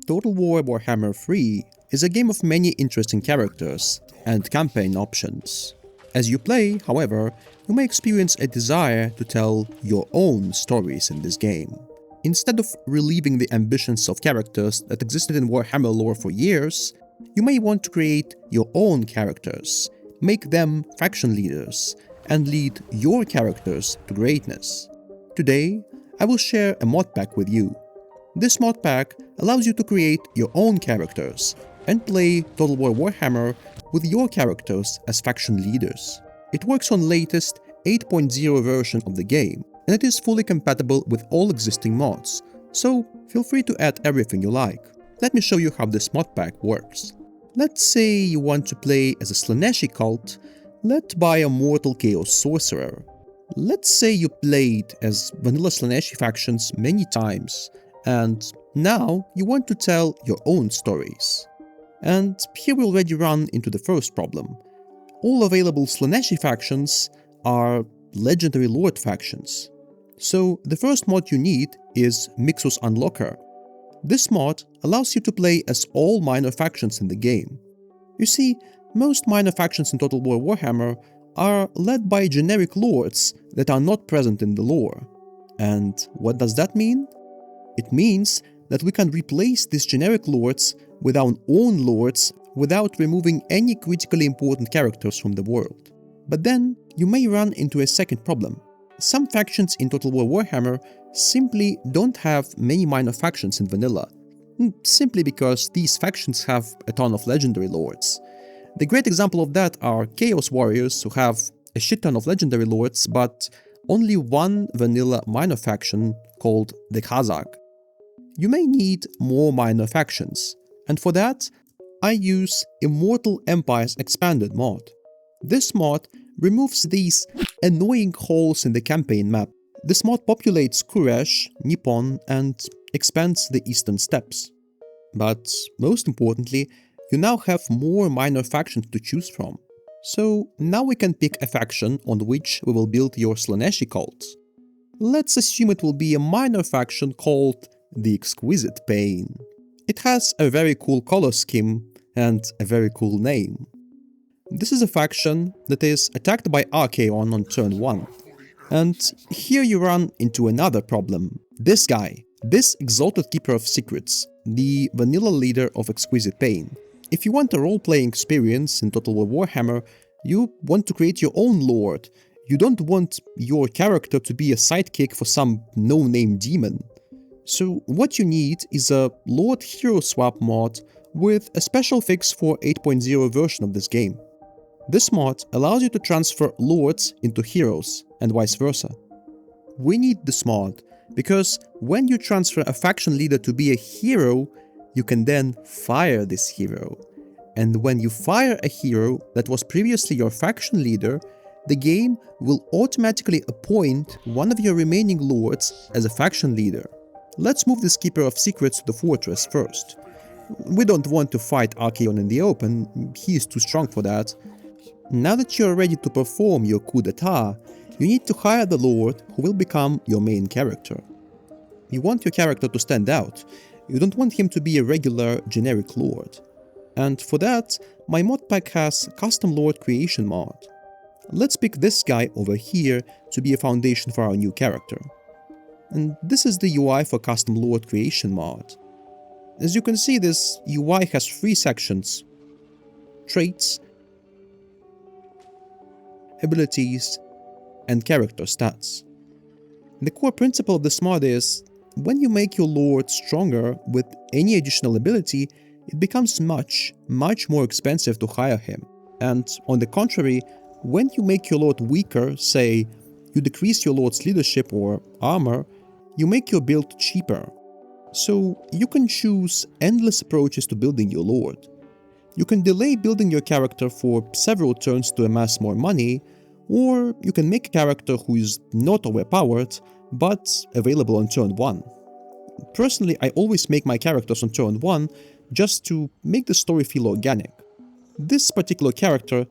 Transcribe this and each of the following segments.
Total War Warhammer 3 is a game of many interesting characters and campaign options. As you play, however, you may experience a desire to tell your own stories in this game. Instead of reliving the ambitions of characters that existed in Warhammer lore for years, you may want to create your own characters, make them faction leaders, and lead your characters to greatness. Today, I will share a mod pack with you. This mod pack allows you to create your own characters and play Total War Warhammer with your characters as faction leaders. It works on latest 8.0 version of the game, and it is fully compatible with all existing mods, so feel free to add everything you like. Let me show you how this mod pack works. Let's say you want to play as a Slaneshi cult led by a mortal chaos sorcerer. Let's say you played as vanilla Slaneshi factions many times, and now you want to tell your own stories. And here we already run into the first problem. All available Slaneshi factions are legendary lord factions. So the first mod you need is Mixus Unlocker. This mod allows you to play as all minor factions in the game. You see, most minor factions in Total War Warhammer are led by generic lords that are not present in the lore. And what does that mean? It means that we can replace these generic lords with our own lords without removing any critically important characters from the world. But then you may run into a second problem. Some factions in Total War Warhammer simply don't have many minor factions in vanilla, simply because these factions have a ton of legendary lords. The great example of that are Chaos Warriors, who have a shit ton of legendary lords, but only one vanilla minor faction called the Khazag. You may need more minor factions, and for that, I use Immortal Empires Expanded mod. This mod removes these annoying holes in the campaign map. This mod populates Kuresh, Nippon, and expands the Eastern Steppes. But most importantly, you now have more minor factions to choose from. So now we can pick a faction on which we will build your Slaneshi cult. Let's assume it will be a minor faction called the Exquisite Pain. It has a very cool color scheme and a very cool name. This is a faction that is attacked by Archaon on turn 1. And here you run into another problem. This guy, this Exalted Keeper of Secrets, the vanilla leader of Exquisite Pain. If you want a role-playing experience in Total War Warhammer, you want to create your own lord. You don't want your character to be a sidekick for some no-name demon. So what you need is a Lord Hero Swap mod with a special fix for 8.0 version of this game. This mod allows you to transfer lords into heroes and vice versa. We need this mod because when you transfer a faction leader to be a hero, you can then fire this hero. And when you fire a hero that was previously your faction leader, the game will automatically appoint one of your remaining lords as a faction leader. Let's move this Keeper of Secrets to the fortress first. We don't want to fight Archaon in the open, he is too strong for that. Now that you're ready to perform your coup d'etat, you need to hire the lord who will become your main character. You want your character to stand out, you don't want him to be a regular generic lord. And for that, my mod pack has Custom Lord Creation mod. Let's pick this guy over here to be a foundation for our new character. And this is the UI for Custom Lord Creation mod. As you can see, this UI has 3 sections: traits, abilities, and character stats. The core principle of this mod is, when you make your lord stronger with any additional ability, it becomes much more expensive to hire him. And on the contrary, when you make your lord weaker, say, you decrease your lord's leadership or armor, you make your build cheaper. So you can choose endless approaches to building your lord. You can delay building your character for several turns to amass more money, or you can make a character who is not overpowered, but available on turn 1. Personally, I always make my characters on turn 1 just to make the story feel organic. This particular character,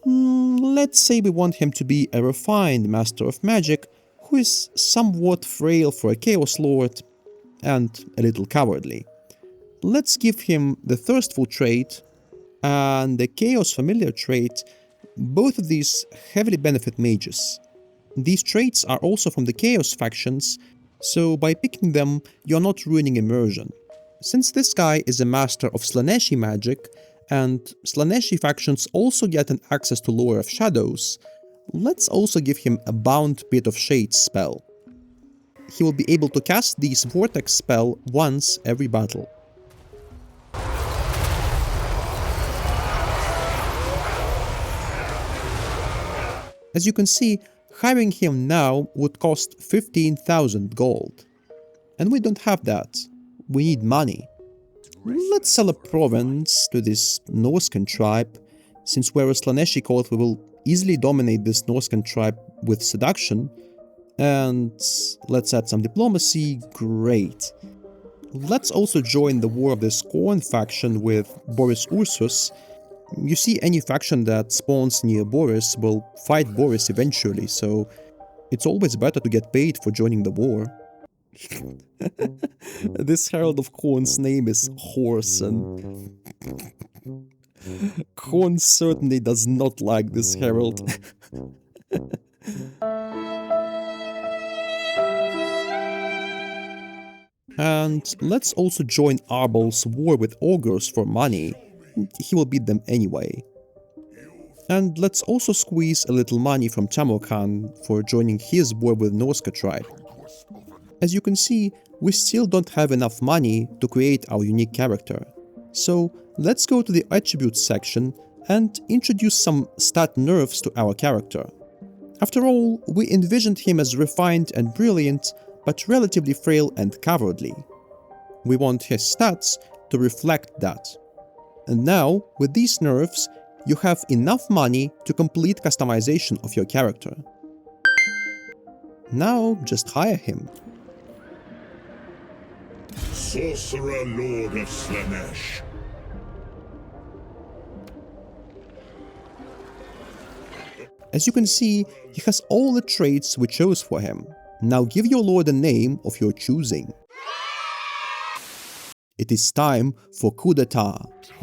let's say we want him to be a refined master of magic who is somewhat frail for a Chaos Lord and a little cowardly. let's give him the Thirstful trait and the Chaos Familiar trait. Both of these heavily benefit mages. These traits are also from the Chaos factions, so by picking them, you're not ruining immersion. Since this guy is a master of Slaaneshi magic, and Slaaneshi factions also get an access to Lore of Shadows, let's also give him a Bound Pit of Shades spell. He will be able to cast this Vortex spell once every battle. As you can see, hiring him now would cost 15,000 gold. And we don't have that. We need money. Let's sell a province to this Norscan tribe. Since we're a Slaaneshi cult, we will easily dominate this Norscan tribe with seduction. And let's add some diplomacy. Great. Let's also join the War of the Scorn faction with Boris Ursus. You see, any faction that spawns near Boris will fight Boris eventually, so it's always better to get paid for joining the war. This Herald of Khorne's name is Horse, and Khorne certainly does not like this herald. And let's also join Arbal's war with Ogres for money. He will beat them anyway. And let's also squeeze a little money from Tamokan for joining his war with Norska tribe. As you can see, we still don't have enough money to create our unique character. So let's go to the attributes section and introduce some stat nerfs to our character. After all, we envisioned him as refined and brilliant, but relatively frail and cowardly. We want his stats to reflect that. And now, with these nerfs, you have enough money to complete customization of your character. Now, just hire him. Sorcerer Lord of Slaanesh. As you can see, he has all the traits we chose for him. Now give your lord a name of your choosing. It is time for coup d'etat.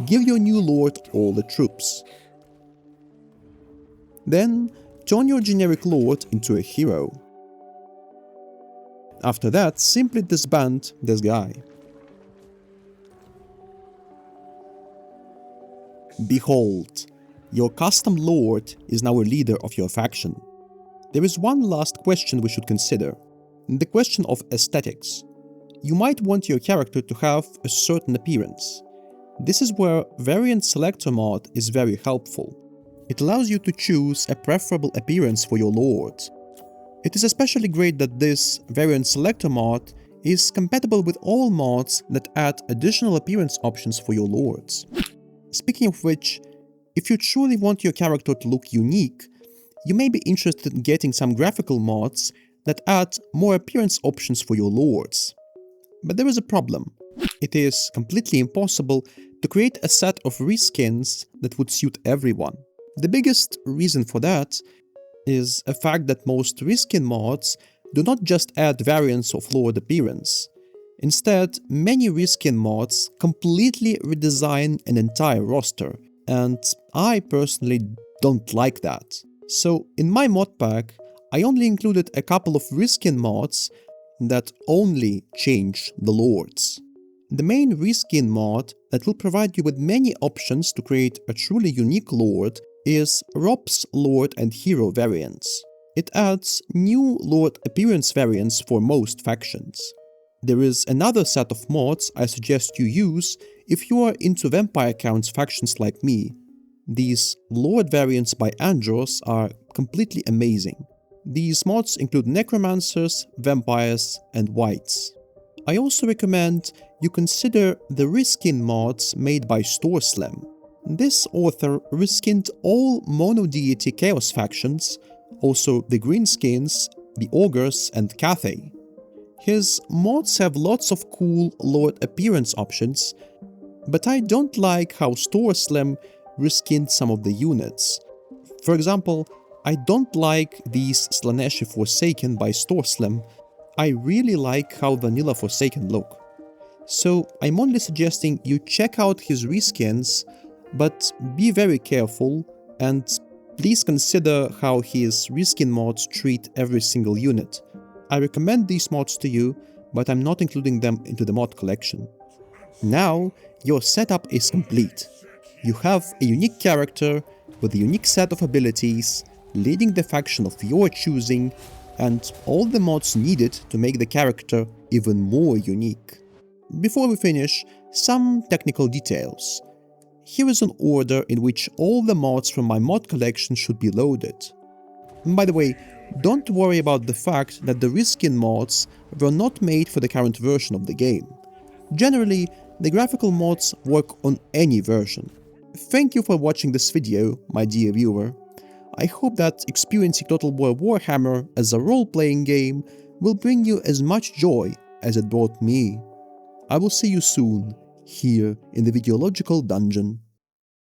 Give your new lord all the troops. Then, turn your generic lord into a hero. After that, simply disband this guy. Behold, your custom lord is now a leader of your faction. There is one last question we should consider, the question of aesthetics. You might want your character to have a certain appearance. This is where Variant Selector mod is very helpful. It allows you to choose a preferable appearance for your lord. It is especially great that this Variant Selector mod is compatible with all mods that add additional appearance options for your lords. Speaking of which, if you truly want your character to look unique, you may be interested in getting some graphical mods that add more appearance options for your lords. But there is a problem. It is completely impossible to create a set of reskins that would suit everyone. The biggest reason for that is a fact that most reskin mods do not just add variants of lord appearance. Instead, many reskin mods completely redesign an entire roster, and I personally don't like that. So in my mod pack, I only included a couple of reskin mods that only change the lords. The main reskin mod that will provide you with many options to create a truly unique lord is Rob's Lord and Hero variants. It adds new lord appearance variants for most factions. There is another set of mods I suggest you use if you are into vampire counts factions like me. These lord variants by Andros are completely amazing. These mods include necromancers, vampires, and wights. I also recommend you consider the reskin mods made by Storslam. This author reskinned all mono-deity chaos factions, also the greenskins, the ogres, and Cathay. His mods have lots of cool lord appearance options, but I don't like how Storslam reskinned some of the units. For example, I don't like these Slaaneshi Forsaken by Storslam. I really like how vanilla Forsaken look. So I'm only suggesting you check out his reskins, but be very careful and please consider how his reskin mods treat every single unit. I recommend these mods to you, but I'm not including them into the mod collection. Now, your setup is complete. You have a unique character with a unique set of abilities, leading the faction of your choosing, and all the mods needed to make the character even more unique. Before we finish, some technical details. Here is an order in which all the mods from my mod collection should be loaded. And by the way, don't worry about the fact that the reskin mods were not made for the current version of the game. Generally, the graphical mods work on any version. Thank you for watching this video, my dear viewer. I hope that experiencing Total War Warhammer as a role-playing game will bring you as much joy as it brought me. I will see you soon, here in the Videological Dungeon.